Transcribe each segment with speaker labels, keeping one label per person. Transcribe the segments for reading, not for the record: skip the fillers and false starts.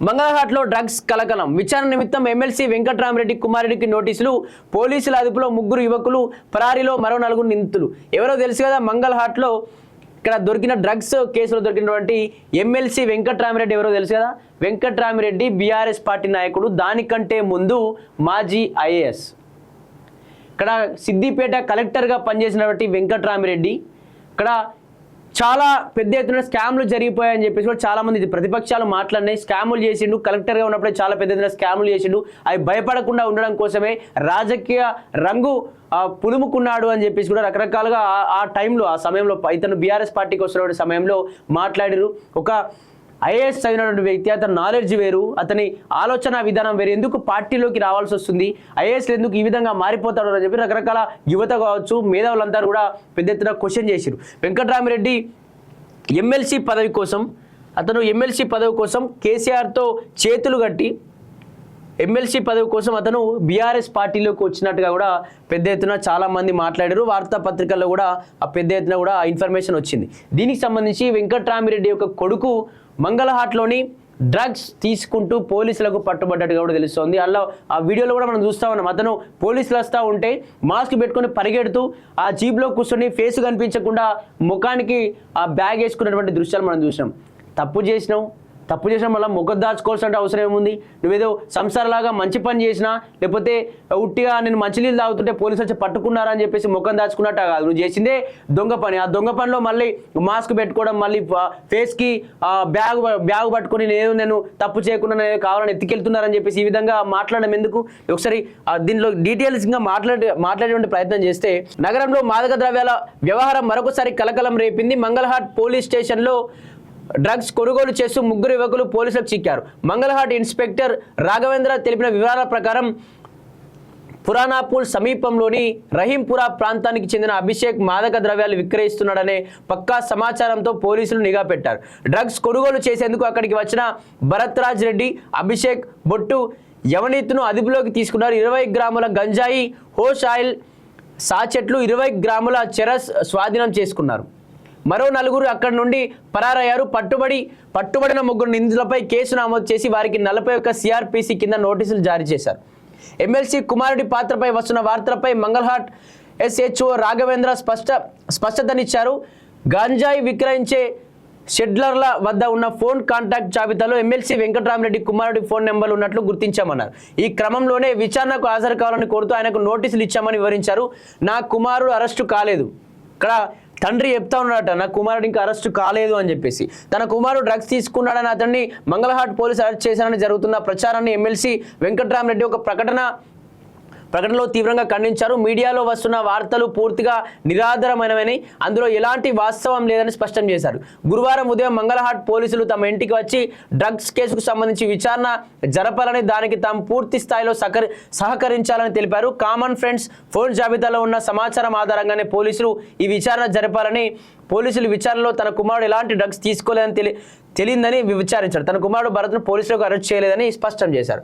Speaker 1: మంగళహాట్లో drugs కలకలం. విచారణ నిమిత్తం ఎమ్మెల్సీ వెంకట్రామరెడ్డి కుమారుడికి నోటీసులు. పోలీసుల అదుపులో 3 యువకులు, పరారీలో మరో 4 నిందితులు. ఎవరో తెలుసు కదా, మంగళహాట్లో ఇక్కడ దొరికిన డ్రగ్స్ కేసులో దొరికినటువంటి ఎమ్మెల్సీ వెంకట్రామరెడ్డి ఎవరో తెలుసు కదా. వెంకట్రామరెడ్డి బీఆర్ఎస్ పార్టీ నాయకుడు, దానికంటే ముందు మాజీ ఐఏఎస్. ఇక్కడ సిద్దిపేట కలెక్టర్గా పనిచేసినటువంటి వెంకట్రామరెడ్డి ఇక్కడ చాలా పెద్ద ఎత్తున స్కామ్లు జరిగిపోయాయని చెప్పేసి కూడా చాలా మంది ప్రతిపక్షాలు మాట్లాడినాయి. స్కాములు చేసిండు, కలెక్టర్గా ఉన్నప్పుడే చాలా పెద్ద ఎత్తున స్కాములు చేసిండు. అవి భయపడకుండా ఉండడం కోసమే రాజకీయ రంగు పులుముకున్నాడు అని చెప్పేసి కూడా రకరకాలుగా ఆ టైంలో, ఆ సమయంలో ఇతను బీఆర్ఎస్ పార్టీకి వస్తున్న సమయంలో మాట్లాడారు. ఒక ఐఏఎస్ చదివినటువంటి వ్యక్తి, అతని నాలెడ్జ్ వేరు, అతని ఆలోచన విధానం వేరు. ఎందుకు పార్టీలోకి రావాల్సి వస్తుంది, ఐఏఎస్లు ఎందుకు ఈ విధంగా మారిపోతాడు అని చెప్పి రకరకాల యువత కావచ్చు, మేధావులంతా కూడా పెద్ద ఎత్తున క్వశ్చన్ చేశారు. వెంకట్రామరెడ్డి ఎమ్మెల్సీ పదవి కోసం కేసీఆర్తో చేతులు కట్టి ఎమ్మెల్సీ పదవి కోసం అతను బీఆర్ఎస్ పార్టీలోకి వచ్చినట్టుగా కూడా పెద్ద ఎత్తున చాలామంది మాట్లాడారు. వార్తాపత్రికల్లో కూడా ఆ పెద్ద ఎత్తున కూడా ఇన్ఫర్మేషన్ వచ్చింది. దీనికి సంబంధించి వెంకట్రామరెడ్డి యొక్క కొడుకు మంగళహాట్లోని డ్రగ్స్ తీసుకుంటూ పోలీసులకు పట్టుబడ్డట్టుగా కూడా తెలుస్తోంది. అలా ఆ వీడియోలో కూడా మనం చూస్తూ ఉన్నాం. అతను పోలీసులు వస్తూ ఉంటే మాస్క్ పెట్టుకొని పరిగెడుతూ ఆ జీప్లో కూర్చొని ఫేస్ కనిపించకుండా ముఖానికి ఆ బ్యాగ్ వేసుకున్నటువంటి దృశ్యాలు మనం చూసినాం. తప్పు చేసిన వల్ల ముఖం దాచుకోవాల్సిన అవసరం ఏముంది? నువ్వేదో సంసారలాగా మంచి పని చేసినా, లేకపోతే ఉట్టిగా నేను మంచినీళ్ళు తాగుతుంటే పోలీసులు వచ్చి పట్టుకున్నారా అని చెప్పేసి ముఖం దాచుకున్నట్టు కాదు. నువ్వు చేసిందే దొంగ పని. ఆ దొంగ పనిలో మళ్ళీ మాస్క్ పెట్టుకోవడం, మళ్ళీ ఫేస్కి బ్యాగ్ పట్టుకొని నేను తప్పు చేయకుండా నేను కావాలని ఎత్తికెళ్తున్నారని చెప్పేసి ఈ విధంగా మాట్లాడడం ఎందుకు? ఒకసారి దీనిలో డీటెయిల్స్గా మాట్లాడేటువంటి ప్రయత్నం చేస్తే, నగరంలో మాదక ద్రవ్యాల వ్యవహారం మరొకసారి కలకలం రేపింది. మంగళహాట్ పోలీస్ స్టేషన్లో డ్రగ్స్ కొనుగోలు చేస్తూ 3 యువకులు పోలీసులకు చిక్కారు. మంగళహాట్ ఇన్స్పెక్టర్ రాఘవేంద్ర తెలిపిన వివరాల ప్రకారం పురాణాపూల్ సమీపంలోని రహీంపురా ప్రాంతానికి చెందిన అభిషేక్ మాదక ద్రవ్యాలు విక్రయిస్తున్నాడనే పక్కా సమాచారంతో పోలీసులు నిఘా పెట్టారు. డ్రగ్స్ కొనుగోలు చేసేందుకు అక్కడికి వచ్చిన భరత్రాజ్ రెడ్డి, అభిషేక్ బొట్టు యవనీత్ను అదుపులోకి తీసుకున్నారు. 20 గ్రాముల గంజాయి, హోష్ ఆయిల్ సాచెట్లు, 20 గ్రాముల చెరస్ స్వాధీనం చేసుకున్నారు. మరో 4 అక్కడి నుండి పరారయ్యారు. పట్టుబడిన 3 నిందితులపై కేసు నమోదు చేసి వారికి 41 సిఆర్పిసి కింద నోటీసులు జారీ చేశారు. ఎమ్మెల్సీ కుమారుడి పాత్రపై వస్తున్న వార్తలపై మంగళహాట్ ఎస్హెచ్ఓ రాఘవేంద్ర స్పష్టతనిచ్చారు. గంజాయి విక్రయించే షెడ్లర్ల వద్ద ఉన్న ఫోన్ కాంటాక్ట్ జాబితాలో ఎమ్మెల్సీ వెంకట్రామరెడ్డి కుమారుడి ఫోన్ నెంబర్లు ఉన్నట్లు గుర్తించామన్నారు. ఈ క్రమంలోనే విచారణకు హాజరు కావాలని కోరుతూ ఆయనకు నోటీసులు ఇచ్చామని వివరించారు. నా కుమారుడు అరెస్టు కాలేదు. ఇక్కడ తండ్రి చెప్తా ఉన్నాడట, నా కుమారుడు ఇంకా అరెస్టు కాలేదు అని చెప్పేసి. తన కుమారుడు డ్రగ్స్ తీసుకున్నాడని అతన్ని మంగళహాట్ పోలీసు అరెస్ట్ చేశారని జరుగుతున్న ప్రచారాన్ని ఎమ్మెల్సీ వెంకట్రామరెడ్డి ఒక ప్రకటనలో తీవ్రంగా ఖండించారు. మీడియాలో వస్తున్న వార్తలు పూర్తిగా నిరాధారమైనవని, అందులో ఎలాంటి వాస్తవం లేదని స్పష్టం చేశారు. గురువారం ఉదయం మంగళహాట్ పోలీసులు తమ ఇంటికి వచ్చి డ్రగ్స్ కేసుకు సంబంధించి విచారణ జరపాలని, దానికి తాము పూర్తి స్థాయిలో సహకరించాలని తెలిపారు. కామన్ ఫ్రెండ్స్ ఫోన్ జాబితాలో ఉన్న సమాచారం ఆధారంగానే పోలీసులు ఈ విచారణ జరపాలని, పోలీసులు విచారణలో తన కుమారుడు ఎలాంటి డ్రగ్స్ తీసుకోలేదని తెలియదని విచారించారు. తన కుమారుడు భరత్ను పోలీసులకు అరెస్ట్ చేయలేదని స్పష్టం చేశారు.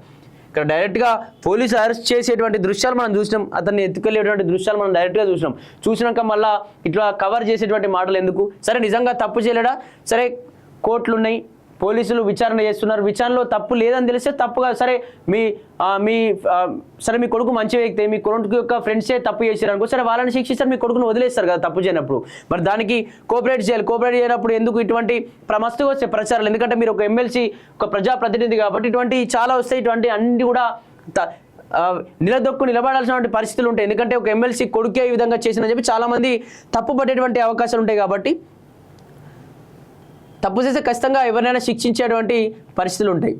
Speaker 1: ఇక్కడ డైరెక్ట్గా పోలీసు అరెస్ట్ చేసేటువంటి దృశ్యాలు మనం చూసినాం, అతన్ని ఎత్తుకెళ్ళేటువంటి దృశ్యాలు మనం డైరెక్ట్గా చూసినాక మళ్ళీ ఇట్లా కవర్ చేసేటువంటి మాటలు ఎందుకు? సరే, నిజంగా తప్పు చేయలేడా? సరే, కోర్టులు ఉన్నాయి, పోలీసులు విచారణ చేస్తున్నారు, విచారణలో తప్పు లేదని తెలిస్తే తప్పుగా, సరే మీ కొడుకు మంచి వ్యక్తి, మీ కొడుకు యొక్క ఫ్రెండ్సే తప్పు చేశారు అనుకో, సరే వాళ్ళని శిక్షిస్తారు, మీ కొడుకును వదిలేస్తారు కదా తప్పు చేయనప్పుడు. మరి దానికి కోఆపరేట్ చేయనప్పుడు ఎందుకు ఇటువంటి మస్తుగా వస్తే ప్రచారాలు? ఎందుకంటే మీరు ఒక ఎమ్మెల్సీ, ఒక ప్రజాప్రతినిధి కాబట్టి ఇటువంటి చాలా వస్తాయి. ఇటువంటి అన్ని కూడా నిలబడాల్సినటువంటి పరిస్థితులు ఉంటాయి. ఎందుకంటే ఒక ఎమ్మెల్సీ కొడుకే ఈ విధంగా చేసిందని చెప్పి చాలామంది తప్పు పడేటువంటి అవకాశాలు ఉంటాయి. కాబట్టి తప్పు చేస్తే ఖచ్చితంగా ఎవరినైనా శిక్షించేటువంటి పరిస్థితులు ఉంటాయి.